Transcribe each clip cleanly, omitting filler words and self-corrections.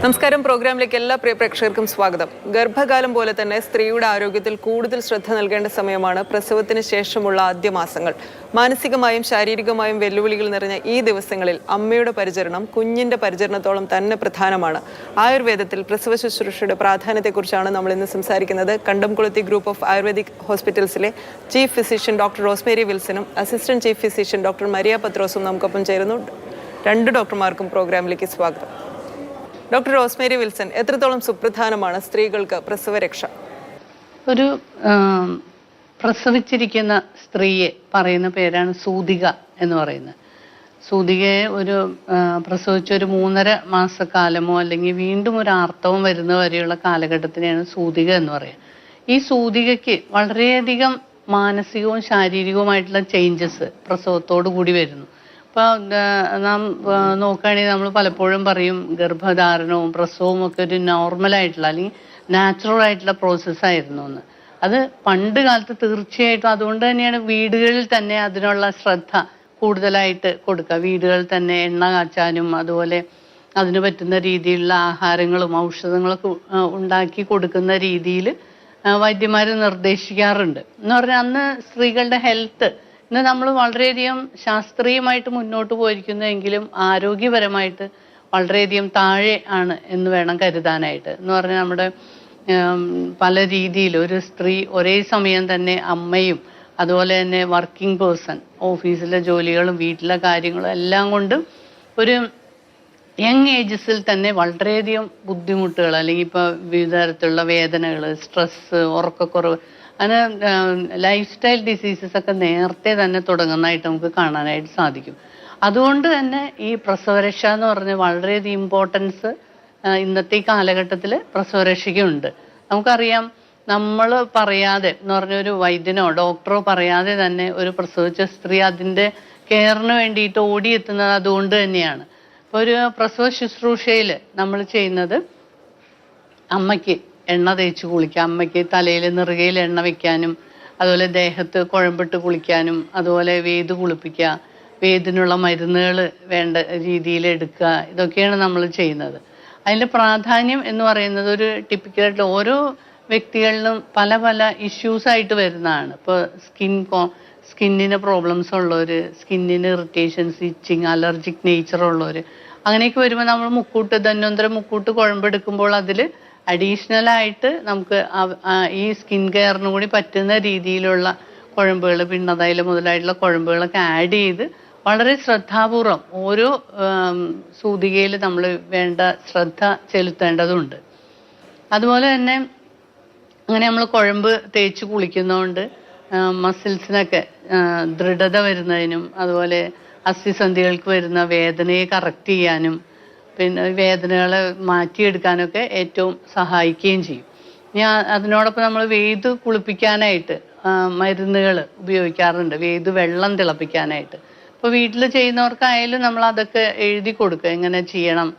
നമസ്കാരം. പ്രോഗ്രാമിലേക്ക് എല്ലാ പ്രിയ പ്രേക്ഷകർക്കും സ്വാഗതം. ഗർഭകാലം പോലെ തന്നെ സ്ത്രീയുടെ ആരോഗ്യത്തിൽ കൂടുതൽ ശ്രദ്ധ നൽകേണ്ട സമയമാണ് പ്രസവത്തിന് ശേഷമുള്ള ആദ്യ മാസങ്ങൾ. മാനസികമായും ശാരീരികമായും വെല്ലുവിളികൾ നിറഞ്ഞ ഈ ദിവസങ്ങളിൽ അമ്മയുടെ പരിചരണം കുഞ്ഞിന്റെ പരിചരണത്തോളം തന്നെ പ്രധാനമാണ്. ആയുർവേദത്തിൽ പ്രസവ ശുശ്രൂഷയുടെ പ്രാധാന്യത്തെക്കുറിച്ചാണ് നമ്മൾ ഇന്ന് സംസാരിക്കുന്നത്. കണ്ടംകുളത്തി ഗ്രൂപ്പ് ഓഫ് ആയുർവേദിക് ഹോസ്പിറ്റൽസിലെ ചീഫ് ഫിസിഷ്യൻ ഡോക്ടർ റോസ്മേരി വിൽസനും assistant chief physician doctor Maria പത്രോസും നമുക്കൊപ്പം ചേരുന്നു. രണ്ട് ഡോക്ടർമാർക്കും പ്രോഗ്രാമിലേക്ക് സ്വാഗതം. ഡോക്ടർ റോസ്മേരി വിൽസൺ, എത്രത്തോളം സുപ്രധാനമാണ് സ്ത്രീകൾക്ക് പ്രസവരക്ഷ? ഒരു പ്രസവിച്ചിരിക്കുന്ന സ്ത്രീയെ പറയുന്ന പേരാണ് സൂതിക എന്ന് പറയുന്നത്. സൂതികയെ ഒരു പ്രസവിച്ചൊരു 3.5 മാസക്കാലമോ അല്ലെങ്കിൽ വീണ്ടും ഒരു ആർത്തവം വരുന്ന വരെയുള്ള കാലഘട്ടത്തിനെയാണ് സൂതിക എന്ന് പറയുക. ഈ സൂതികയ്ക്ക് വളരെയധികം മാനസികവും ശാരീരികവുമായിട്ടുള്ള ചേഞ്ചസ് പ്രസവത്തോടു കൂടി വരുന്നു. ഇപ്പോൾ നാം നോക്കുകയാണെങ്കിൽ നമ്മൾ പലപ്പോഴും പറയും ഗർഭധാരണവും പ്രസവവും ഒക്കെ ഒരു നോർമലായിട്ടുള്ള അല്ലെങ്കിൽ നാച്ചുറൽ ആയിട്ടുള്ള പ്രോസസ്സായിരുന്നു എന്ന്. അത് പണ്ട് കാലത്ത് തീർച്ചയായിട്ടും അതുകൊണ്ട് തന്നെയാണ് വീടുകളിൽ തന്നെ അതിനുള്ള ശ്രദ്ധ കൂടുതലായിട്ട് കൊടുക്കുക. വീടുകളിൽ തന്നെ എണ്ണ കാച്ചാനും അതുപോലെ അതിന് പറ്റുന്ന രീതിയിലുള്ള ആഹാരങ്ങളും ഔഷധങ്ങളൊക്കെ ഉണ്ടാക്കി കൊടുക്കുന്ന രീതിയിൽ വൈദ്യന്മാർ നിർദ്ദേശിക്കാറുണ്ട്. എന്ന് പറഞ്ഞാൽ അന്ന് സ്ത്രീകളുടെ ഹെൽത്ത് ഇന്ന് നമ്മൾ വളരെയധികം ശാസ്ത്രീയമായിട്ട് മുന്നോട്ട് പോയിരിക്കുന്നെങ്കിലും ആരോഗ്യപരമായിട്ട് വളരെയധികം താഴെ ആണ് എന്ന് വേണം കരുതാനായിട്ട്. എന്ന് പറഞ്ഞാൽ നമ്മുടെ പല രീതിയിൽ ഒരു സ്ത്രീ ഒരേ സമയം തന്നെ അമ്മയും അതുപോലെ തന്നെ വർക്കിംഗ് പേഴ്സൺ, ഓഫീസിലെ ജോലികളും വീട്ടിലെ കാര്യങ്ങളും എല്ലാം കൊണ്ടും ഒരു യങ് ഏജസിൽ തന്നെ വളരെയധികം ബുദ്ധിമുട്ടുകൾ അല്ലെങ്കിൽ ഇപ്പോൾ വിവിധ തരത്തിലുള്ള വേദനകൾ, സ്ട്രെസ്സ്, ഉറക്കക്കുറവ്, അങ്ങനെ ലൈഫ് സ്റ്റൈൽ ഡിസീസസ് ഒക്കെ നേരത്തെ തന്നെ തുടങ്ങുന്നതായിട്ട് നമുക്ക് കാണാനായിട്ട് സാധിക്കും. അതുകൊണ്ട് തന്നെ ഈ പ്രസവരക്ഷ എന്ന് പറഞ്ഞ വളരെയധികം ഇമ്പോർട്ടൻസ് ഇന്നത്തെ ഈ കാലഘട്ടത്തിൽ പ്രസവരക്ഷയ്ക്കുണ്ട്. നമുക്കറിയാം, നമ്മൾ പറയാതെ എന്ന് പറഞ്ഞൊരു വൈദ്യനോ ഡോക്ടറോ പറയാതെ തന്നെ ഒരു പ്രസവിച്ച സ്ത്രീ അതിൻ്റെ കെയറിന് വേണ്ടിയിട്ട് ഓടിയെത്തുന്നത് അതുകൊണ്ട് തന്നെയാണ്. ഇപ്പോൾ ഒരു പ്രസവ ശുശ്രൂഷയിൽ നമ്മൾ ചെയ്യുന്നത് അമ്മയ്ക്ക് എണ്ണ തേച്ച് കുളിക്കുക, അമ്മയ്ക്ക് തലയിൽ നെറുകയിൽ എണ്ണ വെക്കാനും അതുപോലെ ദേഹത്ത് കുഴമ്പിട്ട് കുളിക്കാനും അതുപോലെ വേത് കുളിപ്പിക്കുക, വേദിനുള്ള മരുന്നുകൾ വേണ്ട രീതിയിൽ എടുക്കുക, ഇതൊക്കെയാണ് നമ്മൾ ചെയ്യുന്നത്. അതിൻ്റെ പ്രാധാന്യം എന്ന് പറയുന്നത് ഒരു ടിപ്പിക്കലായിട്ട് ഓരോ വ്യക്തികളിലും പല പല ഇഷ്യൂസായിട്ട് വരുന്നതാണ്. ഇപ്പോൾ സ്കിന്നിന് പ്രോബ്ലംസ് ഉള്ളവർ, സ്കിന്നിന് ഇറിറ്റേഷൻസ്, ഇച്ചിങ്, അലർജിക് നേച്ചർ ഉള്ളവർ, അങ്ങനെയൊക്കെ വരുമ്പോൾ നമ്മൾ ധന്വന്തരം മുക്കൂട്ട് കുഴമ്പെടുക്കുമ്പോൾ അതിൽ അഡീഷണലായിട്ട് നമുക്ക് ഈ സ്കിൻ കെയറിന് കൂടി പറ്റുന്ന രീതിയിലുള്ള കുഴമ്പുകൾ, പിണ്ണതൈലം മുതലായിട്ടുള്ള കുഴമ്പുകളൊക്കെ ആഡ് ചെയ്ത് വളരെ ശ്രദ്ധാപൂർവം ഓരോ സൂതികയിൽ നമ്മൾ വേണ്ട ശ്രദ്ധ ചെലുത്തേണ്ടതുണ്ട്. അതുപോലെ തന്നെ അങ്ങനെ നമ്മൾ കുഴമ്പ് തേച്ച് കുളിക്കുന്നതുകൊണ്ട് മസിൽസിനൊക്കെ ദൃഢത വരുന്നതിനും അതുപോലെ അസ്ഥിസന്ധികൾക്ക് വരുന്ന വേദനയെ കറക്റ്റ് ചെയ്യാനും പിന്നെ വേദനകളെ മാറ്റിയെടുക്കാനൊക്കെ ഏറ്റവും സഹായിക്കുകയും ചെയ്യും. അതിനോടൊപ്പം നമ്മൾ വേത് കുളിപ്പിക്കാനായിട്ട് മരുന്നുകൾ ഉപയോഗിക്കാറുണ്ട്, വേത് വെള്ളം തിളപ്പിക്കാനായിട്ട്. ഇപ്പോൾ വീട്ടിൽ ചെയ്യുന്നവർക്കായാലും നമ്മൾ അതൊക്കെ എഴുതി കൊടുക്കുക, എങ്ങനെ ചെയ്യണം.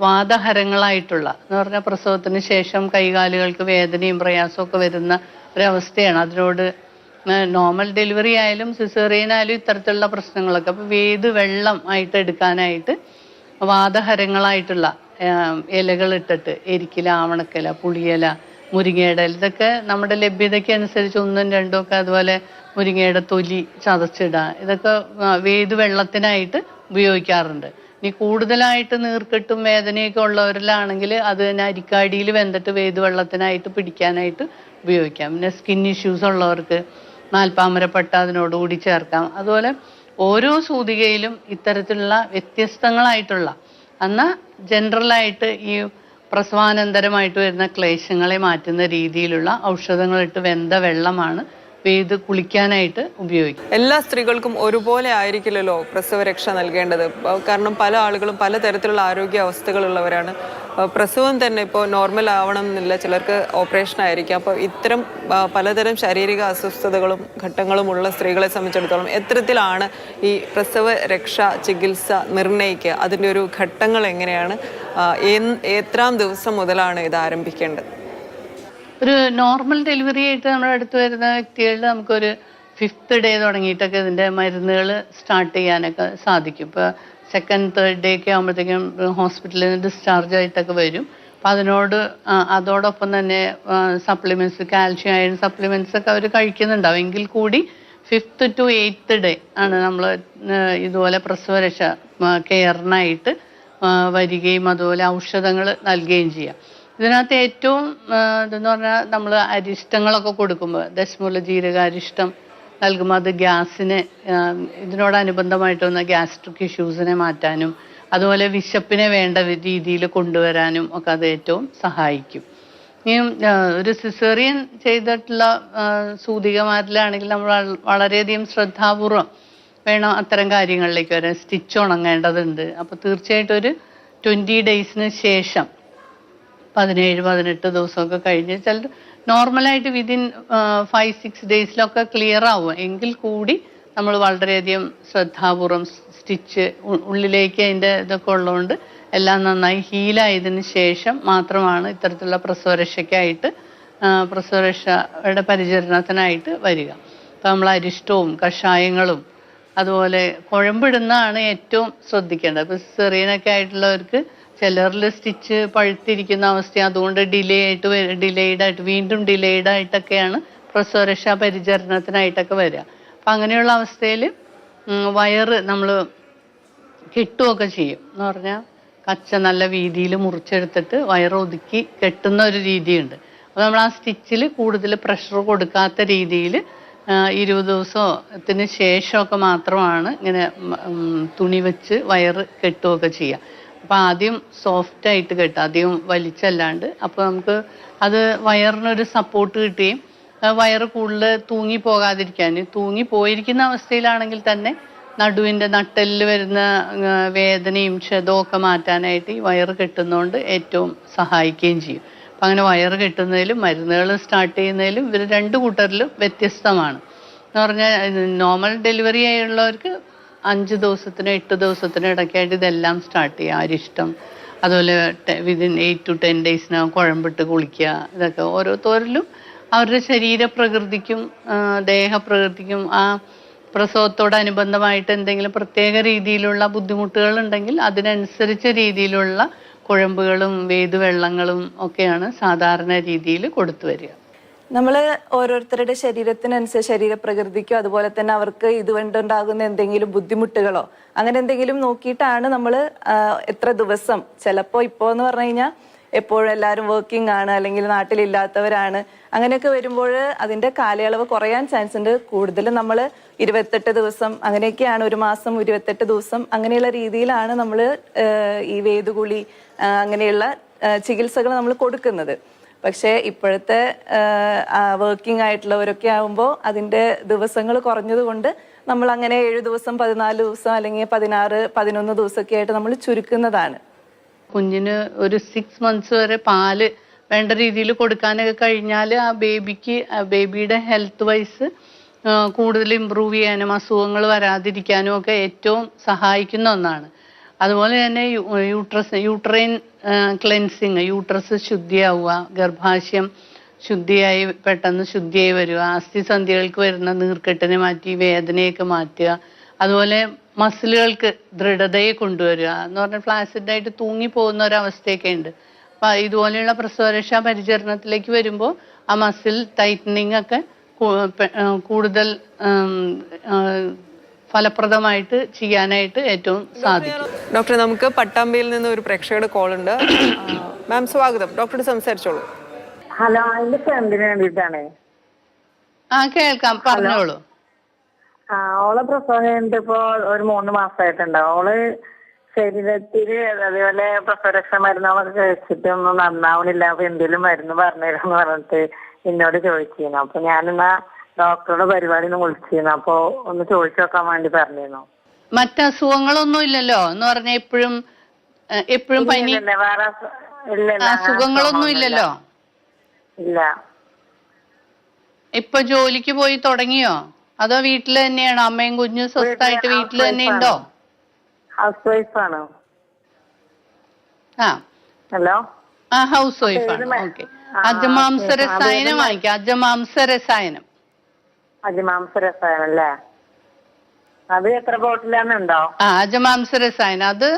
വാതഹരങ്ങളായിട്ടുള്ള എന്ന് പറഞ്ഞാൽ പ്രസവത്തിന് ശേഷം കൈകാലുകൾക്ക് വേദനയും പ്രയാസമൊക്കെ വരുന്ന ഒരവസ്ഥയാണ്. അതിനോട് നോർമൽ ഡെലിവറി ആയാലും സിസേറിയൻ ആയാലും ഇത്തരത്തിലുള്ള പ്രശ്നങ്ങളൊക്കെ അപ്പോൾ വേത് വെള്ളം ആയിട്ട് എടുക്കാനായിട്ട് വാതഹരങ്ങളായിട്ടുള്ള ഇലകൾ ഇട്ടിട്ട് എരിക്കില, ആവണക്കില, പുളിയില, മുരിങ്ങയുടെ ഇതൊക്കെ നമ്മുടെ ലഭ്യതയ്ക്ക് അനുസരിച്ച് 1ഉം 2ഉം ഒക്കെ, അതുപോലെ മുരിങ്ങയുടെ തൊലി ചതച്ചിടുക, ഇതൊക്കെ വേത് വെള്ളത്തിനായിട്ട് ഉപയോഗിക്കാറുണ്ട്. ഇനി കൂടുതലായിട്ട് നീർക്കെട്ടും വേദനയൊക്കെ ഉള്ളവരിലാണെങ്കിൽ അത് തന്നെ അരിക്കാടിയിൽ വെന്തിട്ട് വേത് വെള്ളത്തിനായിട്ട് പിടിക്കാനായിട്ട് ഉപയോഗിക്കാം. പിന്നെ സ്കിൻ ഇഷ്യൂസ് ഉള്ളവർക്ക് നാൽപ്പാമരപ്പട്ട അതിനോടുകൂടി ചേർക്കാം. അതുപോലെ ഓരോ സൂതികയിലും ഇത്തരത്തിലുള്ള വ്യത്യസ്തങ്ങളായിട്ടുള്ള എന്നാൽ ജനറലായിട്ട് ഈ പ്രസവാനന്തരമായിട്ട് വരുന്ന ക്ലേശങ്ങളെ മാറ്റുന്ന രീതിയിലുള്ള ഔഷധങ്ങളിട്ട് വെന്ത വെള്ളമാണ് വേത് കുളിക്കാനായിട്ട് ഉപയോഗിക്കും. എല്ലാ സ്ത്രീകൾക്കും ഒരുപോലെ ആയിരിക്കില്ലല്ലോ പ്രസവരക്ഷ നൽകേണ്ടത്. കാരണം പല ആളുകളും പലതരത്തിലുള്ള ആരോഗ്യ അവസ്ഥകളുള്ളവരാണ്. പ്രസവം തന്നെ ഇപ്പോൾ നോർമൽ ആവണം എന്നില്ല, ചിലർക്ക് ഓപ്പറേഷൻ ആയിരിക്കും. അപ്പോൾ ഇത്തരം പലതരം ശാരീരിക അസ്വസ്ഥതകളും ഘട്ടങ്ങളുമുള്ള സ്ത്രീകളെ സംബന്ധിച്ചിടത്തോളം എത്തരത്തിലാണ് ഈ പ്രസവ രക്ഷ ചികിത്സ നിർണ്ണയിക്കുക? അതിൻ്റെ ഒരു ഘട്ടങ്ങൾ എങ്ങനെയാണ്? എത്രാം ദിവസം മുതലാണ് ഇത് ആരംഭിക്കേണ്ടത്? ഒരു നോർമൽ ഡെലിവറി ആയിട്ട് നമ്മുടെ അടുത്ത് വരുന്ന വ്യക്തികളിൽ നമുക്കൊരു 5th ഡേ തുടങ്ങിയിട്ടൊക്കെ ഇതിൻ്റെ മരുന്നുകൾ സ്റ്റാർട്ട് ചെയ്യാനൊക്കെ സാധിക്കും. ഇപ്പോൾ സെക്കൻഡ് തേർഡ് ഡേ ഒക്കെ ആകുമ്പോഴത്തേക്കും ഹോസ്പിറ്റലിൽ നിന്ന് ഡിസ്ചാർജ് ആയിട്ടൊക്കെ വരും. അപ്പം അതോടൊപ്പം തന്നെ സപ്ലിമെന്റ്സ്, കാൽഷ്യം അയൺ സപ്ലിമെന്റ്സ് ഒക്കെ അവർ കഴിക്കുന്നുണ്ടാവും. എങ്കിൽ കൂടി 5th to 8th ഡേ ആണ് നമ്മൾ ഇതുപോലെ പ്രസവരക്ഷ കെയറിനായിട്ട് വരികയും അതുപോലെ ഔഷധങ്ങൾ നൽകുകയും ചെയ്യാം. ഇതിനകത്ത് ഏറ്റവും ഇതെന്ന് പറഞ്ഞാൽ നമ്മൾ അരിഷ്ടങ്ങളൊക്കെ കൊടുക്കുമ്പോൾ ദശമൂല ജീരക അരിഷ്ടം നൽകുമ്പോൾ അത് ഗ്യാസിനെ ഇതിനോടനുബന്ധമായിട്ട് വന്ന ഗ്യാസ്ട്രിക് ഇഷ്യൂസിനെ മാറ്റാനും അതുപോലെ വിശപ്പിനെ വേണ്ട രീതിയിൽ കൊണ്ടുവരാനും ഒക്കെ അത് ഏറ്റവും സഹായിക്കും. ഇനി ഒരു സിസേറിയൻ ചെയ്തിട്ടുള്ള സൂതികമാരിലാണെങ്കിൽ നമ്മൾ വളരെയധികം ശ്രദ്ധാപൂർവം വേണം അത്തരം കാര്യങ്ങളിലേക്ക് വരാൻ. സ്റ്റിച്ച് ഉണങ്ങേണ്ടതുണ്ട്. അപ്പോൾ തീർച്ചയായിട്ടും ഒരു 20 ഡേയ്സിന് ശേഷം 17-18 ദിവസമൊക്കെ കഴിഞ്ഞ് നോർമലായിട്ട് വിതിൻ 5-6 ഡേയ്സിലൊക്കെ ക്ലിയർ ആവും. എങ്കിൽ കൂടി നമ്മൾ വളരെയധികം ശ്രദ്ധാപൂർവം സ്റ്റിച്ച് ഉള്ളിലേക്ക് അതിൻ്റെ ഇതൊക്കെ ഉള്ളതുകൊണ്ട് എല്ലാം നന്നായി ഹീലായതിന് ശേഷം മാത്രമാണ് ഇത്തരത്തിലുള്ള പ്രസവരക്ഷയുടെ പരിചരണത്തിനായിട്ട് വരിക. അപ്പം നമ്മൾ അരിഷ്ടവും കഷായങ്ങളും അതുപോലെ കുഴമ്പിടുന്നതാണ് ഏറ്റവും ശ്രദ്ധിക്കേണ്ടത്. ഇപ്പോൾ സിസേറിയനൊക്കെ ആയിട്ടുള്ളവർക്ക് ചിലരിൽ സ്റ്റിച്ച് പഴുത്തിരിക്കുന്ന അവസ്ഥ, അതുകൊണ്ട് ഡിലേഡായിട്ട് വീണ്ടും ഡിലേഡായിട്ടൊക്കെയാണ് പ്രസവരക്ഷാ പരിചരണത്തിനായിട്ടൊക്കെ വരിക. അപ്പം അങ്ങനെയുള്ള അവസ്ഥയിൽ വയറ് നമ്മൾ കെട്ടുമൊക്കെ ചെയ്യും. എന്ന് പറഞ്ഞാൽ കച്ച നല്ല വീതിയിൽ മുറിച്ചെടുത്തിട്ട് വയറ് ഒതുക്കി കെട്ടുന്ന ഒരു രീതിയുണ്ട്. അപ്പോൾ നമ്മൾ ആ സ്റ്റിച്ചിൽ കൂടുതൽ പ്രഷർ കൊടുക്കാത്ത രീതിയിൽ 20 ദിവസത്തിന് ശേഷമൊക്കെ മാത്രമാണ് ഇങ്ങനെ തുണി വെച്ച് വയറ് കെട്ടുമൊക്കെ ചെയ്യുക. അപ്പം ആദ്യം സോഫ്റ്റായിട്ട് കെട്ടുക, അധികം വലിച്ചല്ലാണ്ട്. അപ്പോൾ നമുക്ക് അത് വയറിനൊരു സപ്പോർട്ട് കിട്ടുകയും വയറ് കൂടുതൽ തൂങ്ങിപ്പോകാതിരിക്കാൻ, തൂങ്ങിപ്പോയിരിക്കുന്ന അവസ്ഥയിലാണെങ്കിൽ തന്നെ നടുവിൻ്റെ നട്ടെല്ലിൽ വരുന്ന വേദനയും ക്ഷതവും ഒക്കെ മാറ്റാനായിട്ട് ഈ വയറ് കെട്ടുന്നതുകൊണ്ട് ഏറ്റവും സഹായിക്കുകയും ചെയ്യും. അപ്പം അങ്ങനെ വയറ് കെട്ടുന്നതിലും മരുന്നുകൾ സ്റ്റാർട്ട് ചെയ്യുന്നതിലും ഇവർ 2 കൂട്ടരിലും വ്യത്യസ്തമാണ്. എന്ന് പറഞ്ഞാൽ നോർമൽ ഡെലിവറി ആയുള്ളവർക്ക് 5 ദിവസത്തിനോ 8 ദിവസത്തിനോ ഇടയ്ക്കായിട്ട് ഇതെല്ലാം സ്റ്റാർട്ട് ചെയ്യുക. അരിഷ്ടം, അതുപോലെ വിതിൻ 8 to 10 ഡേയ്സിനകം കുഴമ്പിട്ട് കുളിക്കുക. ഇതൊക്കെ ഓരോരുത്തരിലും അവരുടെ ശരീരപ്രകൃതിക്കും ദേഹപ്രകൃതിക്കും ആ പ്രസവത്തോടനുബന്ധമായിട്ട് എന്തെങ്കിലും പ്രത്യേക രീതിയിലുള്ള ബുദ്ധിമുട്ടുകൾ ഉണ്ടെങ്കിൽ അതിനനുസരിച്ച രീതിയിലുള്ള കുഴമ്പുകളും വേദുവെള്ളങ്ങളും ഒക്കെയാണ് സാധാരണ രീതിയിൽ കൊടുത്തു വരിക. നമ്മൾ ഓരോരുത്തരുടെ ശരീരത്തിനനുസരിച്ച് ശരീരപ്രകൃതിക്കോ അതുപോലെ തന്നെ അവർക്ക് ഇതുകൊണ്ടുണ്ടാകുന്ന എന്തെങ്കിലും ബുദ്ധിമുട്ടുകളോ അങ്ങനെ എന്തെങ്കിലും നോക്കിയിട്ടാണ് നമ്മൾ എത്ര ദിവസം, ചിലപ്പോൾ ഇപ്പോൾ എന്ന് പറഞ്ഞു കഴിഞ്ഞാൽ എപ്പോഴും എല്ലാവരും വർക്കിംഗ് ആണ് അല്ലെങ്കിൽ നാട്ടിലില്ലാത്തവരാണ്, അങ്ങനെയൊക്കെ വരുമ്പോൾ അതിൻ്റെ കാലയളവ് കുറയാൻ ചാൻസ് ഉണ്ട്. കൂടുതലും നമ്മൾ 28 ദിവസം അങ്ങനെയൊക്കെയാണ്, 1 മാസം 28 ദിവസം അങ്ങനെയുള്ള രീതിയിലാണ് നമ്മൾ ഈ വേദുകുളി അങ്ങനെയുള്ള ചികിത്സകൾ നമ്മൾ കൊടുക്കുന്നത്. പക്ഷേ ഇപ്പോഴത്തെ വർക്കിംഗ് ആയിട്ടുള്ളവരൊക്കെ ആകുമ്പോൾ അതിൻ്റെ ദിവസങ്ങൾ കുറഞ്ഞത് കൊണ്ട് നമ്മൾ അങ്ങനെ 7 ദിവസം 14 ദിവസം അല്ലെങ്കിൽ 16-11 ദിവസമൊക്കെ ആയിട്ട് നമ്മൾ ചുരുക്കുന്നതാണ്. കുഞ്ഞിന് ഒരു 6 months വരെ പാല് വേണ്ട രീതിയിൽ കൊടുക്കാനൊക്കെ കഴിഞ്ഞാൽ ആ ബേബിയുടെ ഹെൽത്ത് വൈസ് കൂടുതൽ ഇമ്പ്രൂവ് ചെയ്യാനും അസുഖങ്ങൾ വരാതിരിക്കാനും ഒക്കെ ഏറ്റവും സഹായിക്കുന്ന ഒന്നാണ്. അതുപോലെ തന്നെ യൂട്രൈൻ ക്ലെൻസിങ്, യൂട്രസ് ശുദ്ധിയാവുക, ഗർഭാശയം പെട്ടെന്ന് ശുദ്ധിയായി വരിക, അസ്ഥിസന്ധികൾക്ക് വരുന്ന നീർക്കെട്ടിനെ മാറ്റി വേദനയൊക്കെ മാറ്റുക, അതുപോലെ മസിലുകൾക്ക് ദൃഢതയെ കൊണ്ടുവരിക. എന്ന് പറഞ്ഞാൽ ഫ്ലാസിഡായിട്ട് തൂങ്ങിപ്പോകുന്ന ഒരവസ്ഥയൊക്കെ ഉണ്ട്. അപ്പം ഇതുപോലെയുള്ള പ്രസവരക്ഷാ പരിചരണത്തിലേക്ക് വരുമ്പോൾ ആ മസിൽ ടൈറ്റനിങ് ഒക്കെ കൂടുതൽ ഫലപ്രദമായിട്ട് ചെയ്യാനായിട്ട് ഏറ്റവും സാധിക്കും. ഡോക്ടർ, നമുക്ക് പട്ടാമ്പിയിൽ നിന്ന് ഒരു പ്രേക്ഷകരുടെ കോൾ ഉണ്ട്. മാം സ്വാഗതം, ഡോക്ടറോട് സംസാരിച്ചോളൂ. ഹലോ, എന്റെ ഫ്രണ്ടിന് വേണ്ടിയിട്ടാണ്. കേൾക്കാം, പറഞ്ഞോളൂ. ഓളെ പ്രസവം കഴിഞ്ഞിട്ട് ഇപ്പൊ ഒരു 3 മാസമായിട്ടുണ്ട്. ഓള് ശരീരത്തില് അതേപോലെ പ്രസവരക്ഷ മരുന്നുകളൊക്കെ കഴിച്ചിട്ട് ഒന്നും നന്നാവണില്ല, അപ്പൊ എന്തെങ്കിലും മരുന്ന് പറഞ്ഞുതരാന്ന് പറഞ്ഞിട്ട് എന്നോട് ചോദിച്ചിരുന്നു. അപ്പൊ ഞാനെന്നാ ഡോക്ടറുടെ പരിപാടി ഒന്ന് വിളിച്ചിരുന്നു. അപ്പൊ ഒന്ന് ചോദിച്ചു നോക്കാൻ വേണ്ടി പറഞ്ഞിരുന്നു. മറ്റസുഖങ്ങളൊന്നും ഇല്ലല്ലോ എന്ന് പറഞ്ഞ എപ്പോഴും പനി, വേറെ അസുഖങ്ങളൊന്നും ഇല്ലല്ലോ? ഇല്ല. ഇപ്പൊ ജോലിക്ക് പോയി തുടങ്ങിയോ അതോ വീട്ടിൽ തന്നെയാണോ? അമ്മയും കുഞ്ഞും സ്വസ്ഥായിട്ട് വീട്ടിൽ തന്നെ ഉണ്ടോ? ഹൗസ് വൈഫാണ്. ഹലോ, ഹൗസ് വൈഫാണ്. ഓക്കെ. അജമാംസ രസായനം വാങ്ങിക്കാം. അജമാംസ രസായനം അല്ലേ? അത് എത്ര ബോട്ടിലാണുണ്ടോ? അജമാംസ രസായനം അത്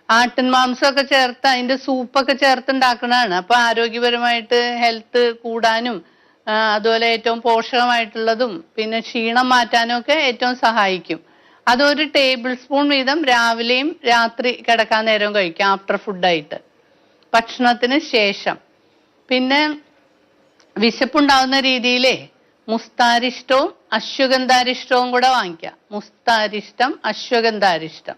ആട്ടിൻ മാംസമൊക്കെ ചേർത്ത് അതിന്റെ സൂപ്പൊക്കെ ചേർത്ത് ഉണ്ടാക്കുന്നതാണ്. അപ്പൊ ആരോഗ്യപരമായിട്ട് ഹെൽത്ത് കൂടാനും അതുപോലെ ഏറ്റവും പോഷകമായിട്ടുള്ളതും പിന്നെ ക്ഷീണം മാറ്റാനും ഒക്കെ ഏറ്റവും സഹായിക്കും. അതൊരു ടേബിൾ സ്പൂൺ വീതം രാവിലെയും രാത്രി കിടക്കാൻ നേരവും കഴിക്കാം, ആഫ്റ്റർ ഫുഡായിട്ട്, ഭക്ഷണത്തിന് ശേഷം. പിന്നെ വിശപ്പുണ്ടാവുന്ന രീതിയിലേ മുസ്താരിഷ്ടവും അശ്വഗന്ധാരിഷ്ടവും കൂടെ വാങ്ങിക്കാം. മുസ്താരിഷ്ടം, അശ്വഗന്ധാരിഷ്ടം,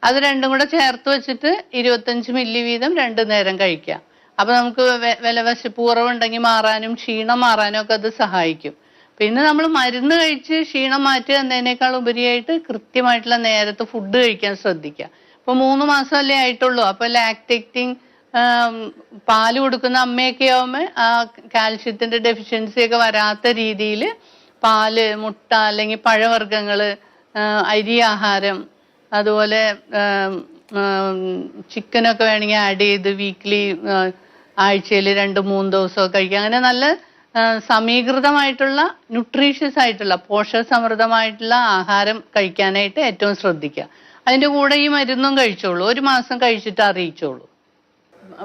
അത് രണ്ടും കൂടെ ചേർത്ത് വെച്ചിട്ട് 25 മില്ലി വീതം 2 നേരം കഴിക്കാം. അപ്പൊ നമുക്ക് വിശപ്പ് കുറവുണ്ടെങ്കിൽ മാറാനും ക്ഷീണം മാറാനും ഒക്കെ അത് സഹായിക്കും. പിന്നെ നമ്മൾ മരുന്ന് കഴിച്ച് ക്ഷീണം മാറ്റുക എന്നതിനേക്കാൾ ഉപരിയായിട്ട് കൃത്യമായിട്ടുള്ള നേരത്തെ ഫുഡ് കഴിക്കാൻ ശ്രദ്ധിക്കുക. ഇപ്പൊ 3 മാസമല്ലേ ആയിട്ടുള്ളൂ. അപ്പൊ ലാക്ടേറ്റിംഗ് പാല് കൊടുക്കുന്ന അമ്മയൊക്കെ ആവുമ്പോൾ ആ കാൽഷ്യത്തിന്റെ ഡെഫിഷ്യൻസി ഒക്കെ വരാത്ത രീതിയിൽ പാല്, മുട്ട അല്ലെങ്കിൽ പഴവർഗ്ഗങ്ങള്, അരി ആഹാരം, അതുപോലെ ചിക്കനൊക്കെ വേണമെങ്കിൽ ആഡ് ചെയ്ത് വീക്ക്ലി ആഴ്ചയിൽ 2-3 ദിവസമൊക്കെ കഴിക്കുക. അങ്ങനെ നല്ല സമീകൃതമായിട്ടുള്ള ന്യൂട്രീഷ്യസ് ആയിട്ടുള്ള പോഷകസമൃദ്ധമായിട്ടുള്ള ആഹാരം കഴിക്കാനായിട്ട് ഏറ്റവും ശ്രദ്ധിക്കുക. അതിൻ്റെ കൂടെ ഈ മരുന്നും കഴിച്ചോളൂ, 1 മാസം കഴിച്ചിട്ട് അറിയിച്ചോളൂ.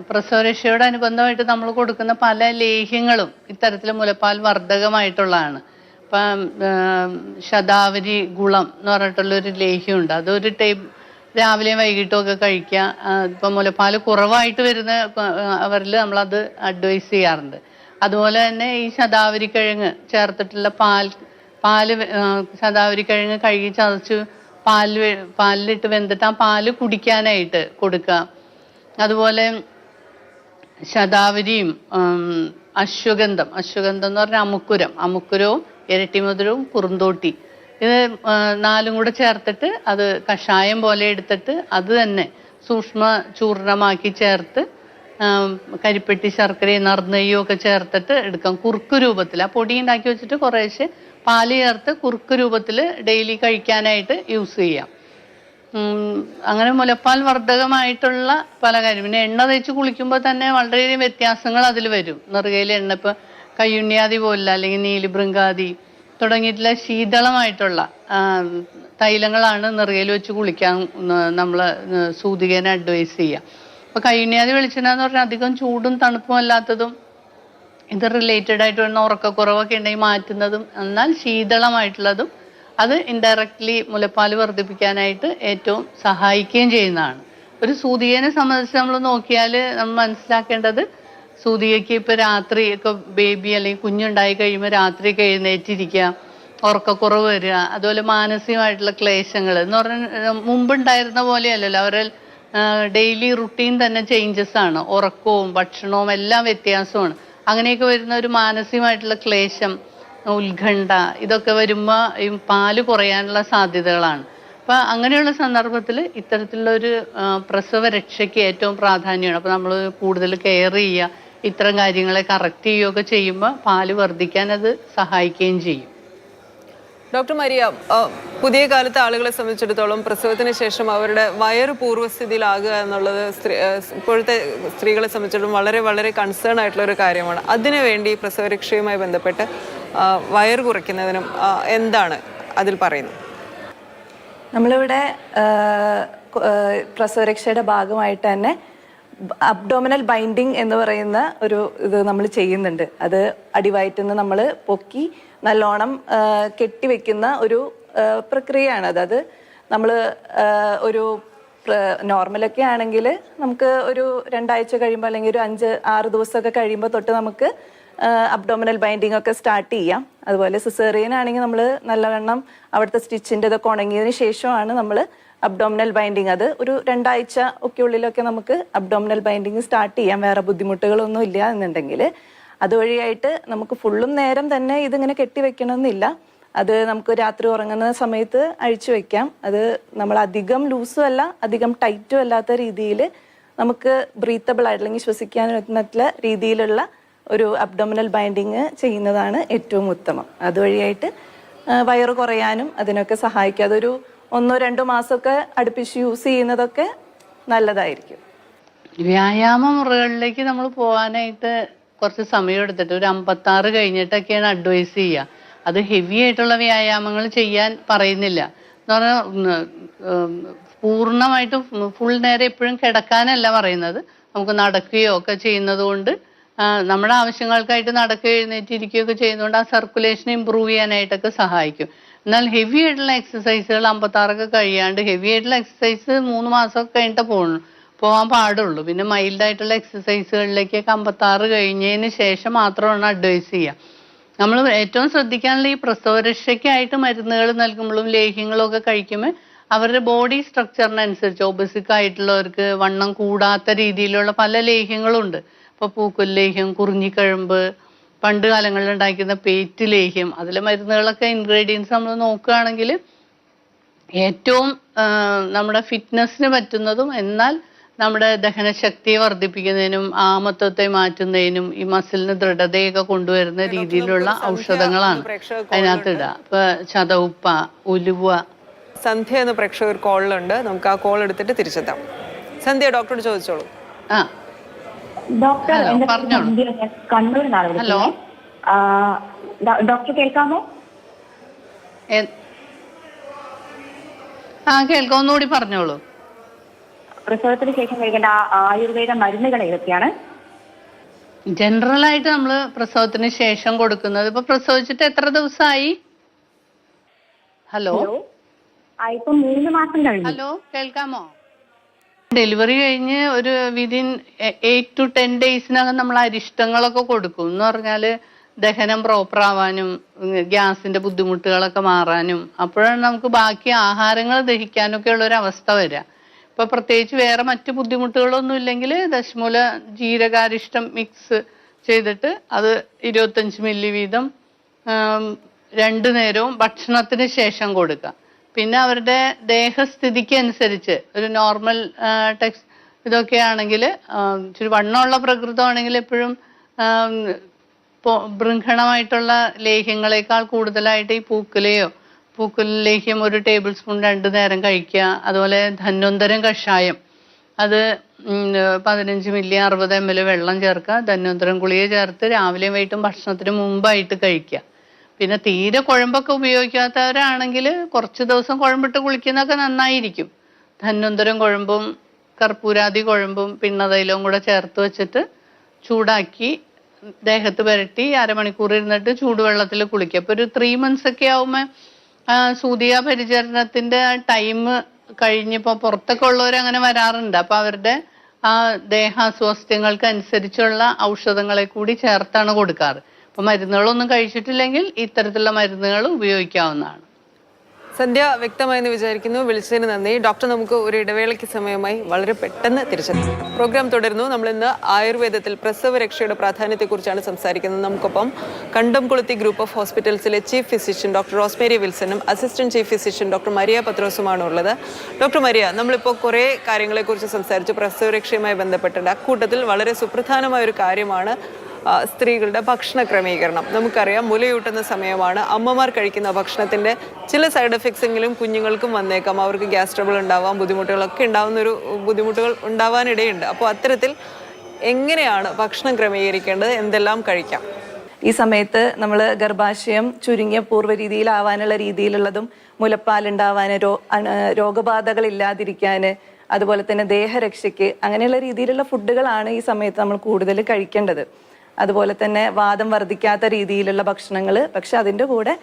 പ്രസവരക്ഷയോടനുബന്ധമായിട്ട് നമ്മൾ കൊടുക്കുന്ന പല ലേഹ്യങ്ങളും ഇത്തരത്തിൽ മുലപ്പാൽ വർദ്ധകമായിട്ടുള്ളതാണ്. ഇപ്പം ശതാവരി ഗുളം എന്ന് പറഞ്ഞിട്ടുള്ളൊരു ലേഹ്യമുണ്ട്. അതൊരു രാവിലെയും വൈകിട്ടും ഒക്കെ കഴിക്കുക. ഇപ്പം മുലപ്പാൽ കുറവായിട്ട് വരുന്ന അവരിൽ നമ്മളത് അഡ്വൈസ് ചെയ്യാറുണ്ട്. അതുപോലെ തന്നെ ഈ ശതാവരിക്കിഴങ്ങ് ചേർത്തിട്ടുള്ള ശതാവരിക്കിഴങ്ങ് കഴുകി ചതച്ച് പാലിലിട്ട് വെന്തിട്ട് ആ പാല് കുടിക്കാനായിട്ട് കൊടുക്കുക. അതുപോലെ ശതാവരിയും അശ്വഗന്ധം എന്ന് പറഞ്ഞാൽ അമുക്കുരവും ഇരട്ടിമധുരവും കുറുന്തോട്ടി, ഇത് 4 കൂടെ ചേർത്തിട്ട് അത് കഷായം പോലെ എടുത്തിട്ട് അത് തന്നെ സൂക്ഷ്മ ചൂർണമാക്കി ചേർത്ത് കരിപ്പെട്ടി ശർക്കരയും നറുനെയ്യും ഒക്കെ ചേർത്തിട്ട് എടുക്കാം. കുറുക്ക് രൂപത്തിൽ ആ പൊടി ഉണ്ടാക്കി വെച്ചിട്ട് കുറേശ്ശെ പാല് ചേർത്ത് കുറുക്ക് രൂപത്തിൽ ഡെയിലി കഴിക്കാനായിട്ട് യൂസ് ചെയ്യാം. അങ്ങനെ മുലപ്പാൽ വർദ്ധകമായിട്ടുള്ള പല കാര്യം. പിന്നെ എണ്ണ തേച്ച് കുളിക്കുമ്പോൾ തന്നെ വളരെയധികം വ്യത്യാസങ്ങൾ അതിൽ വരും. നെറുകയിൽ എണ്ണ, ഇപ്പോൾ കയ്യുണ്ണിയാദി പോലുള്ള അല്ലെങ്കിൽ നീലിഭൃങ്കാദി തുടങ്ങിയിട്ടുള്ള ശീതളമായിട്ടുള്ള തൈലങ്ങളാണ് നെറുകയിൽ വെച്ച് കുളിക്കാൻ നമ്മൾ സൂതികേനെ അഡ്വൈസ് ചെയ്യുക. അപ്പോൾ കയ്യുണ്ണിയാദി വെളിച്ചെണ്ണ എന്ന് പറഞ്ഞാൽ അധികം ചൂടും തണുപ്പും അല്ലാത്തതും ഇത് റിലേറ്റഡ് ആയിട്ട് വരുന്ന ഉറക്കക്കുറവൊക്കെ ഉണ്ടെങ്കിൽ മാറ്റുന്നതും, എന്നാൽ ശീതളമായിട്ടുള്ളതും അത് ഇൻഡയറക്റ്റ്ലി മുലപ്പാൽ വർദ്ധിപ്പിക്കാനായിട്ട് ഏറ്റവും സഹായിക്കുകയും ചെയ്യുന്നതാണ്. ഒരു സൂതികേനെ സംബന്ധിച്ച് നമ്മൾ നോക്കിയാൽ നമ്മൾ മനസ്സിലാക്കേണ്ടത്, സൂതികയ്ക്ക് ഇപ്പോൾ രാത്രി ഒക്കെ ബേബി അല്ലെങ്കിൽ കുഞ്ഞുണ്ടായി കഴിയുമ്പോൾ രാത്രിയൊക്കെ എഴുന്നേറ്റിരിക്കുക, ഉറക്കക്കുറവ് വരിക, അതുപോലെ മാനസികമായിട്ടുള്ള ക്ലേശങ്ങൾ എന്ന് പറഞ്ഞാൽ മുമ്പുണ്ടായിരുന്ന പോലെയല്ലല്ലോ. അവരെ ഡെയിലി റുട്ടീൻ തന്നെ ചേഞ്ചസ് ആണ്, ഉറക്കവും ഭക്ഷണവും എല്ലാം വ്യത്യാസമാണ്. അങ്ങനെയൊക്കെ വരുന്ന ഒരു മാനസികമായിട്ടുള്ള ക്ലേശം, ഉത്കണ്ഠ, ഇതൊക്കെ വരുമ്പോൾ ഈ പാല് കുറയാനുള്ള സാധ്യതകളാണ്. അപ്പം അങ്ങനെയുള്ള സന്ദർഭത്തിൽ ഇത്തരത്തിലുള്ള ഒരു പ്രസവ രക്ഷയ്ക്ക് ഏറ്റവും പ്രാധാന്യമാണ്. അപ്പോൾ നമ്മൾ കൂടുതൽ കെയർ ചെയ്യുക, ഇത്തരം കാര്യങ്ങളെ കറക്റ്റ് ചെയ്യുകയൊക്കെ ചെയ്യുമ്പോൾ പാല് വർദ്ധിക്കാൻ അത് സഹായിക്കുകയും ചെയ്യും. ഡോക്ടർ മരിയ, പുതിയ കാലത്തെ ആളുകളെ സംബന്ധിച്ചിടത്തോളം പ്രസവത്തിന് ശേഷം അവരുടെ വയറ് പൂർവ്വസ്ഥിതിയിലാകുക എന്നുള്ളത് ഇപ്പോഴത്തെ സ്ത്രീകളെ സംബന്ധിച്ചിടത്തോളം വളരെ വളരെ കൺസേൺ ആയിട്ടുള്ള ഒരു കാര്യമാണ്. അതിനുവേണ്ടി പ്രസവരക്ഷയുമായി ബന്ധപ്പെട്ട് വയറ് കുറയ്ക്കുന്നതിനും എന്താണ് അതിൽ പറയുന്നത്? നമ്മളിവിടെ പ്രസവരക്ഷയുടെ ഭാഗമായിട്ട് തന്നെ അബ്ഡോമിനൽ ബൈൻഡിങ് എന്ന് പറയുന്ന ഒരു ഇത് നമ്മൾ ചെയ്യുന്നുണ്ട്. അത് അടിവയറ്റിന്ന് നമ്മൾ പൊക്കി നല്ലോണം കെട്ടിവെക്കുന്ന ഒരു പ്രക്രിയയാണ്. അത് നമ്മൾ ഒരു നോർമലൊക്കെ ആണെങ്കിൽ നമുക്ക് ഒരു 2 ആഴ്ച കഴിയുമ്പോൾ അല്ലെങ്കിൽ ഒരു 5-6 ദിവസമൊക്കെ കഴിയുമ്പോൾ തൊട്ട് നമുക്ക് അബ്ഡോമിനൽ ബൈൻഡിങ് ഒക്കെ സ്റ്റാർട്ട് ചെയ്യാം. അതുപോലെ സിസേറിയൻ ആണെങ്കിൽ നമ്മൾ നല്ലവണ്ണം അവിടുത്തെ സ്റ്റിച്ചിൻ്റെ ഇതൊക്കെ ഉണങ്ങിയതിന് ശേഷമാണ് നമ്മൾ അബ്ഡോമിനൽ ബൈൻഡിങ്, അത് ഒരു 2 ആഴ്ച ഒക്കെ ഉള്ളിലൊക്കെ നമുക്ക് അബ്ഡോമിനൽ ബൈൻഡിങ് സ്റ്റാർട്ട് ചെയ്യാം. വേറെ ബുദ്ധിമുട്ടുകളൊന്നും ഇല്ല എന്നുണ്ടെങ്കിൽ അതുവഴിയായിട്ട് നമുക്ക് ഫുള്ളും നേരം തന്നെ ഇതിങ്ങനെ കെട്ടിവെക്കണമെന്നില്ല. അത് നമുക്ക് രാത്രി ഉറങ്ങുന്ന സമയത്ത് അഴിച്ചു വെക്കാം. അത് നമ്മൾ അധികം ലൂസും അല്ല അധികം ടൈറ്റും അല്ലാത്ത രീതിയിൽ നമുക്ക് ബ്രീത്തബിൾ ആയിട്ട് അല്ലെങ്കിൽ ശ്വസിക്കാൻ പറ്റുന്ന രീതിയിലുള്ള ഒരു അബ്ഡോമിനൽ ബൈൻഡിങ് ചെയ്യുന്നതാണ് ഏറ്റവും ഉത്തമം. അതുവഴിയായിട്ട് വയറ് കുറയാനും അതിനൊക്കെ സഹായിക്കും. അതൊരു 1-2 മാസമൊക്കെ അടുപ്പിച്ച് യൂസ് ചെയ്യുന്നതൊക്കെ നല്ലതായിരിക്കും. വ്യായാമ മുറകളിലേക്ക് നമ്മൾ പോകാനായിട്ട് കുറച്ച് സമയം എടുത്തിട്ട് ഒരു 56 കഴിഞ്ഞിട്ടൊക്കെയാണ് അഡ്വൈസ് ചെയ്യുക. അത് ഹെവി ആയിട്ടുള്ള വ്യായാമങ്ങൾ ചെയ്യാൻ പറയുന്നില്ല. എന്ന് പറഞ്ഞാൽ പൂർണ്ണമായിട്ടും ഫുൾ നേരം എപ്പോഴും കിടക്കാനല്ല പറയുന്നത്. നമുക്ക് നടക്കുകയോ ഒക്കെ ചെയ്യുന്നത് കൊണ്ട് നമ്മുടെ ആവശ്യങ്ങൾക്കായിട്ട് നടക്കുകയോ എഴുന്നേറ്റിരിക്കുകയൊക്കെ ചെയ്യുന്നതുകൊണ്ട് ആ സർക്കുലേഷൻ ഇമ്പ്രൂവ് ചെയ്യാനായിട്ടൊക്കെ സഹായിക്കും. എന്നാൽ ഹെവി ആയിട്ടുള്ള എക്സസൈസുകൾ 56 കഴിയാണ്ട് ഹെവി ആയിട്ടുള്ള എക്സസൈസ് 3 മാസമൊക്കെ കഴിഞ്ഞിട്ട് പോകാൻ പാടുള്ളൂ. പിന്നെ മൈൽഡായിട്ടുള്ള എക്സസൈസുകളിലേക്കൊക്കെ 56 കഴിഞ്ഞതിന് ശേഷം മാത്രമാണ് അഡ്വൈസ് ചെയ്യുക. നമ്മൾ ഏറ്റവും ശ്രദ്ധിക്കാനുള്ള ഈ പ്രസവരക്ഷയ്ക്കായിട്ട് മരുന്നുകൾ നൽകുമ്പോഴും ലേഹ്യങ്ങളും ഒക്കെ കഴിക്കുമ്പോൾ അവരുടെ ബോഡി സ്ട്രക്ചറിനനുസരിച്ച് ഒബസിക് ആയിട്ടുള്ളവർക്ക് വണ്ണം കൂടാത്ത രീതിയിലുള്ള പല ലേഹ്യങ്ങളുണ്ട്. ഇപ്പോൾ പൂക്കുൽ ലേഹ്യം, കുറിഞ്ഞിക്കഴമ്പ്, പണ്ട് കാലങ്ങളിൽ ഉണ്ടാക്കുന്ന പേറ്റ് ലേഹ്യം, അതിലെ മരുന്നുകളൊക്കെ ഇൻഗ്രീഡിയൻസ് നമ്മൾ നോക്കുകയാണെങ്കിൽ ഏറ്റവും നമ്മുടെ ഫിറ്റ്നസ്സിന് പറ്റുന്നതും എന്നാൽ നമ്മുടെ ദഹനശക്തിയെ വർദ്ധിപ്പിക്കുന്നതിനും ആമത്വത്തെ മാറ്റുന്നതിനും ഈ മസിലിന് ദൃഢതയൊക്കെ കൊണ്ടുവരുന്ന രീതിയിലുള്ള ഔഷധങ്ങളാണ് അതിനകത്ത് ഇടുക. ഇപ്പൊ ചതവുപ്പ, ഉലുവ. സന്ധ്യ എന്ന പ്രേക്ഷകർ കോളിലുണ്ട്. നമുക്ക് ആ കോൾ എടുത്തിട്ട് തിരിച്ചെത്താം. സന്ധ്യ, ഡോക്ടറോട് ചോദിച്ചോളൂ. ഡോക്ടർ, കണ്ണൂരിനാണ് ഹലോ, വിളിക്കുന്നത്. ഡോക്ടർ കേൾക്കാമോ? കേൾക്കാം, ഒന്നുകൂടി പറഞ്ഞോളൂ. പ്രസവത്തിന് ശേഷം കഴിക്കേണ്ട ആയുർവേദ മരുന്നുകൾ ഏതൊക്കെയാണ്? ജനറൽ ആയിട്ട് നമ്മൾ പ്രസവത്തിന് ശേഷം കൊടുക്കുന്നത്, ഇപ്പൊ പ്രസവിച്ചിട്ട് എത്ര ദിവസമായി? ഹലോ, ഇപ്പൊ 3 മാസം കഴിഞ്ഞു. ഹലോ, കേൾക്കാമോ? ഡെലിവറി കഴിഞ്ഞ് ഒരു വിതിൻ 8 to 10 ഡേയ്സിനകം നമ്മൾ അരിഷ്ടങ്ങളൊക്കെ കൊടുക്കും. എന്ന് പറഞ്ഞാല് ദഹനം പ്രോപ്പർ ആവാനും ഗ്യാസിന്റെ ബുദ്ധിമുട്ടുകളൊക്കെ മാറാനും അപ്പോഴാണ് നമുക്ക് ബാക്കി ആഹാരങ്ങൾ ദഹിക്കാനൊക്കെ ഉള്ള ഒരു അവസ്ഥ വരിക. ഇപ്പൊ പ്രത്യേകിച്ച് വേറെ മറ്റു ബുദ്ധിമുട്ടുകളൊന്നും ഇല്ലെങ്കിൽ ദശമൂല ജീരകാരിഷ്ടം മിക്സ് ചെയ്തിട്ട് അത് 25 മില്ലി വീതം 2 നേരവും ഭക്ഷണത്തിന് ശേഷം കൊടുക്കുക. പിന്നെ അവരുടെ ദേഹസ്ഥിതിക്ക് അനുസരിച്ച് ഒരു നോർമൽ ഇതൊക്കെ ആണെങ്കിൽ, ഇച്ചിരി വണ്ണമുള്ള പ്രകൃതമാണെങ്കിൽ എപ്പോഴും ബൃംഘണമായിട്ടുള്ള ലേഹ്യങ്ങളെക്കാൾ കൂടുതലായിട്ട് ഈ പൂക്കുൽ ലേഹ്യം 1 ടേബിൾ സ്പൂൺ 2 നേരം കഴിക്കുക. അതുപോലെ ധന്വന്തരം കഷായം, അത് 15 മില്ലി 60 ml വെള്ളം ചേർക്കുക. ധന്വന്തരം ഗുളിക ചേർത്ത് രാവിലെയും വൈകിട്ടും ഭക്ഷണത്തിന് മുമ്പായിട്ട് കഴിക്കുക. പിന്നെ തീരെ കുഴമ്പൊക്കെ ഉപയോഗിക്കാത്തവരാണെങ്കിൽ കുറച്ച് ദിവസം കുഴമ്പിട്ട് കുളിക്കുന്നതൊക്കെ നന്നായിരിക്കും. ധന്വന്തരം കുഴമ്പും കർപ്പൂരാതി കുഴമ്പും പിണ്ണതൈലവും കൂടെ ചേർത്ത് വെച്ചിട്ട് ചൂടാക്കി ദേഹത്ത് പുരട്ടി അരമണിക്കൂർ ഇരുന്നിട്ട് ചൂടുവെള്ളത്തിൽ കുളിക്കുക. അപ്പോൾ ഒരു 3 months ഒക്കെ ആവുമ്പോൾ സൂതിക പരിചരണത്തിന്റെ ടൈം കഴിഞ്ഞപ്പോൾ പുറത്തൊക്കെ ഉള്ളവർ അങ്ങനെ വരാറുണ്ട്. അപ്പൊ അവരുടെ ആ ദേഹാസ്വാസ്ഥ്യങ്ങൾക്ക് അനുസരിച്ചുള്ള ഔഷധങ്ങളെ കൂടി ചേർത്താണ് കൊടുക്കാറ്. അപ്പൊ മരുന്നുകളൊന്നും കഴിച്ചിട്ടില്ലെങ്കിൽ ഇത്തരത്തിലുള്ള മരുന്നുകൾ ഉപയോഗിക്കാവുന്നതാണ്. സന്ധ്യ വ്യക്തമായെന്ന് വിചാരിക്കുന്നു. വിളിച്ചതിന് നന്ദി. ഡോക്ടർ, നമുക്ക് ഒരു ഇടവേളയ്ക്ക് സമയമായി വളരെ പെട്ടെന്ന് തിരിച്ചെത്തും. പ്രോഗ്രാം തുടരുന്നു. നമ്മൾ ഇന്ന് ആയുർവേദത്തിൽ പ്രസവരക്ഷയുടെ പ്രാധാന്യത്തെക്കുറിച്ചാണ് സംസാരിക്കുന്നത്. നമുക്കൊപ്പം കണ്ടംകുളത്തി ഗ്രൂപ്പ് ഓഫ് ഹോസ്പിറ്റൽസിലെ ചീഫ് ഫിസിഷ്യൻ ഡോക്ടർ റോസ്മേരി വിൽസണും assistant chief physician doctor Maria പത്രോസുമാണ് ഉള്ളത്. ഡോക്ടർ മരിയ, നമ്മളിപ്പോൾ കുറേ കാര്യങ്ങളെക്കുറിച്ച് സംസാരിച്ചു പ്രസവരക്ഷയുമായി ബന്ധപ്പെട്ടുണ്ട്. അക്കൂട്ടത്തിൽ വളരെ സുപ്രധാനമായ ഒരു കാര്യമാണ് സ്ത്രീകളുടെ ഭക്ഷണ ക്രമീകരണം. നമുക്കറിയാം, മുലയൂട്ടുന്ന സമയമാണ്. അമ്മമാർ കഴിക്കുന്ന ഭക്ഷണത്തിൻ്റെ ചില സൈഡ് എഫക്ട്സ് എങ്കിലും കുഞ്ഞുങ്ങൾക്കും വന്നേക്കാം. അവർക്ക് ഗ്യാസ് ട്രബിൾ ഉണ്ടാവാം, ബുദ്ധിമുട്ടുകളൊക്കെ ബുദ്ധിമുട്ടുകൾ ഉണ്ടാവാനിടയുണ്ട്. അപ്പോൾ അത്തരത്തിൽ എങ്ങനെയാണ് ഭക്ഷണം ക്രമീകരിക്കേണ്ടത്? എന്തെല്ലാം കഴിക്കാം? ഈ സമയത്ത് നമ്മൾ ഗർഭാശയം ചുരുങ്ങിയ പൂർവ്വ രീതിയിലാവാനുള്ള രീതിയിലുള്ളതും മുലപ്പാലുണ്ടാവാൻ, രോഗബാധകൾ ഇല്ലാതിരിക്കാൻ, അതുപോലെ തന്നെ ദേഹരക്ഷയ്ക്ക് അങ്ങനെയുള്ള രീതിയിലുള്ള ഫുഡുകളാണ് ഈ സമയത്ത് നമ്മൾ കൂടുതൽ കഴിക്കേണ്ടത്. അതുപോലെ തന്നെ വാദം വർദ്ധിക്കാത്ത രീതിയിലുള്ള ഭക്ഷണങ്ങൾ, പക്ഷെ അതിൻ്റെ കൂടെ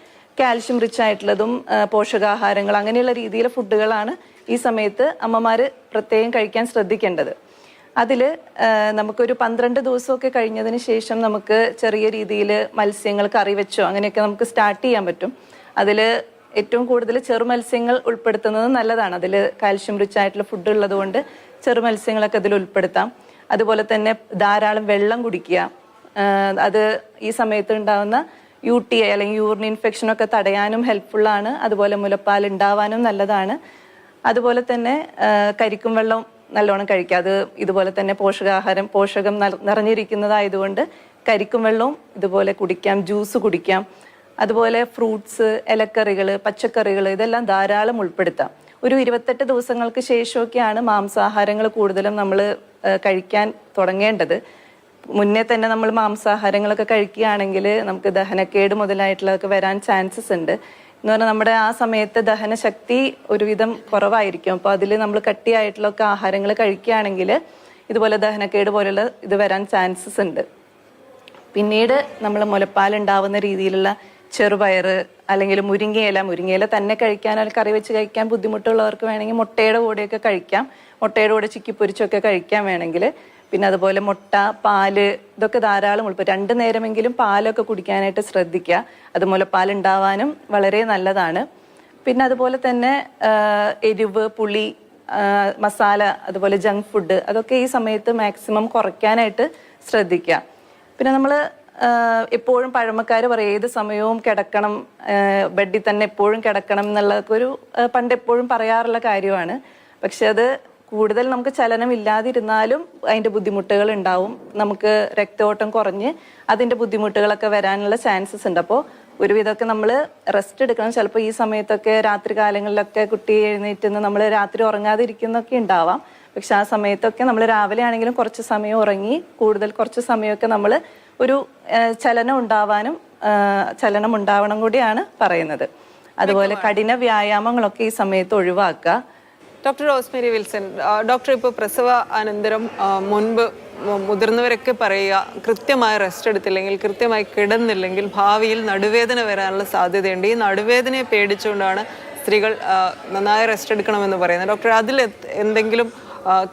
കാൽഷ്യം റിച്ച് ആയിട്ടുള്ളതും പോഷകാഹാരങ്ങൾ അങ്ങനെയുള്ള രീതിയിലെ ഫുഡുകളാണ് ഈ സമയത്ത് അമ്മമാർ പ്രത്യേകം കഴിക്കാൻ ശ്രദ്ധിക്കേണ്ടത്. അതിൽ നമുക്കൊരു 12 ദിവസമൊക്കെ കഴിഞ്ഞതിന് ശേഷം നമുക്ക് ചെറിയ രീതിയിൽ മത്സ്യങ്ങൾ കറി വെച്ചോ അങ്ങനെയൊക്കെ നമുക്ക് സ്റ്റാർട്ട് ചെയ്യാൻ പറ്റും. അതിൽ ഏറ്റവും കൂടുതൽ ചെറു മത്സ്യങ്ങൾ ഉൾപ്പെടുത്തുന്നത് നല്ലതാണ്. അതിൽ കാൽഷ്യം റിച്ച് ആയിട്ടുള്ള ഫുഡ് ഉള്ളത് കൊണ്ട് ചെറു മത്സ്യങ്ങളൊക്കെ അതിൽ ഉൾപ്പെടുത്താം. അതുപോലെ തന്നെ ധാരാളം വെള്ളം കുടിക്കുക. അത് ഈ സമയത്ത് ഉണ്ടാകുന്ന UTI അല്ലെങ്കിൽ യൂറിൻ ഇൻഫെക്ഷനൊക്കെ തടയാനും ഹെൽപ്ഫുള്ളാണ്. അതുപോലെ മുലപ്പാൽ ഉണ്ടാവാനും നല്ലതാണ്. അതുപോലെ തന്നെ കരിക്കും വെള്ളം നല്ലോണം കഴിക്കുക. അത് ഇതുപോലെ തന്നെ പോഷകം നിറഞ്ഞിരിക്കുന്നതായതുകൊണ്ട് കരിക്കും വെള്ളവും ഇതുപോലെ കുടിക്കാം. ജ്യൂസ് കുടിക്കാം. അതുപോലെ ഫ്രൂട്ട്സ്, ഇലക്കറികൾ, പച്ചക്കറികൾ ഇതെല്ലാം ധാരാളം ഉൾപ്പെടുത്താം. ഒരു 28 ദിവസങ്ങൾക്ക് ശേഷമൊക്കെയാണ് മാംസാഹാരങ്ങൾ കൂടുതലും നമ്മൾ കഴിക്കാൻ തുടങ്ങേണ്ടത്. മുന്നേ തന്നെ നമ്മൾ മാംസാഹാരങ്ങളൊക്കെ കഴിക്കുകയാണെങ്കിൽ നമുക്ക് ദഹനക്കേട് മുതലായിട്ടുള്ളതൊക്കെ വരാൻ ചാൻസസ് ഉണ്ട്. എന്ന് പറഞ്ഞാൽ നമ്മുടെ ആ സമയത്ത് ദഹനശക്തി ഒരുവിധം കുറവായിരിക്കും. അപ്പോൾ അതിൽ നമ്മൾ കട്ടിയായിട്ടുള്ളൊക്കെ ആഹാരങ്ങൾ കഴിക്കുകയാണെങ്കിൽ ഇതുപോലെ ദഹനക്കേട് പോലുള്ള ഇത് വരാൻ ചാൻസസ് ഉണ്ട്. പിന്നീട് നമ്മൾ മുലപ്പാലുണ്ടാവുന്ന രീതിയിലുള്ള ചെറുപയറ് അല്ലെങ്കിൽ മുരിങ്ങയില തന്നെ കഴിക്കാൻ, അല്ലെങ്കിൽ കറി വെച്ച് കഴിക്കാൻ ബുദ്ധിമുട്ടുള്ളവർക്ക് വേണമെങ്കിൽ മുട്ടയുടെ കൂടെയൊക്കെ കഴിക്കാം. മുട്ടയുടെ കൂടെ ചിക്കി പൊരിച്ചൊക്കെ കഴിക്കാൻ വേണമെങ്കിൽ. പിന്നെ അതുപോലെ മുട്ട, പാല് ഇതൊക്കെ ധാരാളം ഉൾപ്പെടും. 2 നേരമെങ്കിലും പാലൊക്കെ കുടിക്കാനായിട്ട് ശ്രദ്ധിക്കുക. അത് മുലപ്പാലുണ്ടാവാനും വളരെ നല്ലതാണ്. പിന്നെ അതുപോലെ തന്നെ എരിവ്, പുളി, മസാല, അതുപോലെ ജങ്ക് ഫുഡ് അതൊക്കെ ഈ സമയത്ത് മാക്സിമം കുറയ്ക്കാനായിട്ട് ശ്രദ്ധിക്കുക. പിന്നെ നമ്മൾ എപ്പോഴും പഴമക്കാർ പറയും ഏത് സമയവും കിടക്കണം, ബെഡിൽ തന്നെ എപ്പോഴും കിടക്കണം എന്നുള്ളതൊക്കെ ഒരു പണ്ട് എപ്പോഴും പറയാറുള്ള കാര്യമാണ്. പക്ഷെ അത് കൂടുതൽ നമുക്ക് ചലനം ഇല്ലാതിരുന്നാലും അതിൻ്റെ ബുദ്ധിമുട്ടുകൾ ഉണ്ടാവും. നമുക്ക് രക്തയോട്ടം കുറഞ്ഞ് അതിൻ്റെ ബുദ്ധിമുട്ടുകളൊക്കെ വരാനുള്ള ചാൻസസ് ഉണ്ട്. അപ്പോൾ ഒരുവിധമൊക്കെ നമ്മൾ റെസ്റ്റ് എടുക്കണം. ചിലപ്പോൾ ഈ സമയത്തൊക്കെ രാത്രി കാലങ്ങളിലൊക്കെ കുട്ടി എഴുന്നേറ്റ് നമ്മൾ രാത്രി ഉറങ്ങാതിരിക്കുന്നൊക്കെ ഉണ്ടാവാം. പക്ഷെ ആ സമയത്തൊക്കെ നമ്മൾ രാവിലെ ആണെങ്കിലും കുറച്ച് സമയം ഉറങ്ങി കുറച്ച് സമയമൊക്കെ നമ്മൾ ഒരു ചലനം ഉണ്ടാവണം കൂടിയാണ് പറയുന്നത്. അതുപോലെ കഠിന വ്യായാമങ്ങളൊക്കെ ഈ സമയത്ത് ഒഴിവാക്കുക. ഡോക്ടർ റോസ്മേരി വിൽസൺ, ഡോക്ടർ ഇപ്പോൾ പ്രസവ അനന്തരം മുൻപ് മുതിർന്നവരൊക്കെ പറയുക, കൃത്യമായി റെസ്റ്റ് എടുത്തില്ലെങ്കിൽ, കൃത്യമായി കിടന്നില്ലെങ്കിൽ ഭാവിയിൽ നടുവേദന വരാനുള്ള സാധ്യതയുണ്ട്. ഈ നടുവേദനയെ പേടിച്ചുകൊണ്ടാണ് സ്ത്രീകൾ നന്നായി റെസ്റ്റ് എടുക്കണമെന്ന് പറയുന്നത്. ഡോക്ടർ, അതിൽ എന്തെങ്കിലും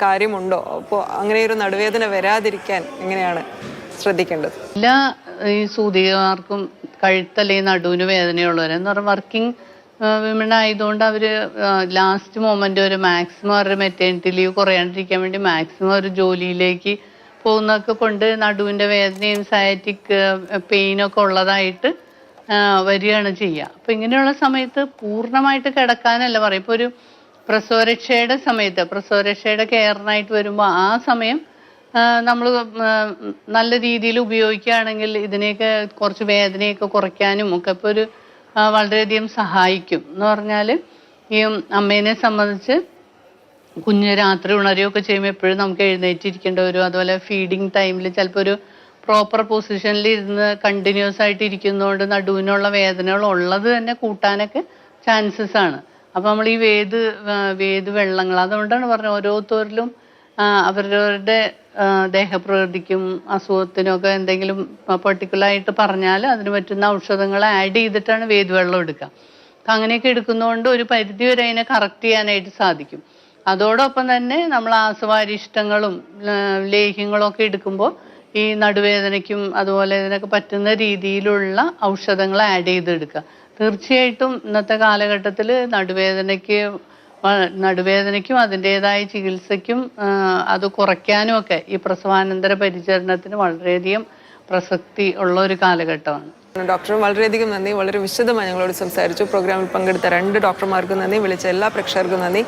കാര്യമുണ്ടോ? അപ്പോൾ അങ്ങനെ ഒരു നടുവേദന വരാതിരിക്കാൻ എങ്ങനെയാണ് ശ്രദ്ധിക്കേണ്ടത്? എല്ലാ ഈ സൂതികമാർക്കും കഴുത്തല്ലെങ്കിൽ നടുവിന് വേദനയുള്ളവരെന്ന് പറഞ്ഞാൽ വർക്കിംഗ് വിമൺ ആയതുകൊണ്ട് അവർ ലാസ്റ്റ് മൊമെന്റ് ഒരു മാക്സിമം അവരുടെ മെറ്റേണിറ്റി ലീവ് കുറയാണ്ടിരിക്കാൻ വേണ്ടി മാക്സിമം ഒരു ജോലിയിലേക്ക് പോകുന്നതൊക്കെ കൊണ്ട് നടുവിൻ്റെ വേദനയും സയാറ്റിക് പെയിനൊക്കെ ഉള്ളതായിട്ട് വരികയാണ് ചെയ്യുക. അപ്പം ഇങ്ങനെയുള്ള സമയത്ത് പൂർണ്ണമായിട്ട് കിടക്കാനല്ല പറയും. ഇപ്പോൾ ഒരു പ്രസവരക്ഷയുടെ കെയറിനായിട്ട് വരുമ്പോൾ ആ സമയം നമ്മൾ നല്ല രീതിയിൽ ഉപയോഗിക്കുകയാണെങ്കിൽ ഇതിനെയൊക്കെ കുറച്ച് വേദനയൊക്കെ കുറയ്ക്കാനും ഒക്കെ ഇപ്പോൾ ഒരു വളരെയധികം സഹായിക്കും. എന്ന് പറഞ്ഞാൽ ഈ അമ്മേനെ സംബന്ധിച്ച് കുഞ്ഞ് രാത്രി ഉണരുകയൊക്കെ ചെയ്യുമ്പോൾ എപ്പോഴും നമുക്ക് എഴുന്നേറ്റിരിക്കേണ്ടി വരും. അതുപോലെ ഫീഡിങ് ടൈമിൽ ചിലപ്പോൾ ഒരു പ്രോപ്പർ പൊസിഷനിൽ ഇരുന്ന് കണ്ടിന്യൂസ് ആയിട്ട് ഇരിക്കുന്നതുകൊണ്ട് നടുവിനുള്ള വേദനകൾ ഉള്ളത് തന്നെ കൂട്ടാനൊക്കെ ചാൻസസ് ആണ്. അപ്പോൾ നമ്മൾ ഈ വേദ് വെള്ളങ്ങൾ, അതുകൊണ്ടാണ് പറഞ്ഞത് ഓരോരുത്തരിലും അവരവരുടെ ദേഹപ്രകൃതിക്കും അസുഖത്തിനൊക്കെ എന്തെങ്കിലും പെർട്ടിക്കുലറായിട്ട് പറഞ്ഞാൽ അതിന് പറ്റുന്ന ഔഷധങ്ങൾ ആഡ് ചെയ്തിട്ടാണ് വേദവെള്ളം എടുക്കുക. അപ്പം അങ്ങനെയൊക്കെ എടുക്കുന്നതുകൊണ്ട് ഒരു പരിധി വരെ അതിനെ കറക്റ്റ് ചെയ്യാനായിട്ട് സാധിക്കും. അതോടൊപ്പം തന്നെ നമ്മൾ ആസ്വാരിഷ്ടങ്ങളും ലേഹ്യങ്ങളും ഒക്കെ എടുക്കുമ്പോൾ ഈ നടുവേദനയ്ക്കും അതുപോലെ ഇതിനൊക്കെ പറ്റുന്ന രീതിയിലുള്ള ഔഷധങ്ങൾ ആഡ് ചെയ്തെടുക്കുക. തീർച്ചയായിട്ടും ഇന്നത്തെ കാലഘട്ടത്തിൽ നടുവേദനയ്ക്കും അതിൻ്റെതായ ചികിത്സയ്ക്കും അത് കുറയ്ക്കാനും ഒക്കെ ഈ പ്രസവാനന്തര പരിചരണത്തിന് വളരെയധികം പ്രസക്തി ഉള്ള ഒരു കാലഘട്ടമാണ്. ഡോക്ടർ, വളരെയധികം നന്ദി. വളരെ വിശദമായി ഞങ്ങളോട് സംസാരിച്ചു. പ്രോഗ്രാമിൽ പങ്കെടുത്ത 2 ഡോക്ടർമാർക്കും നന്ദി. വിളിച്ച എല്ലാ പ്രേക്ഷകർക്കും നന്ദി.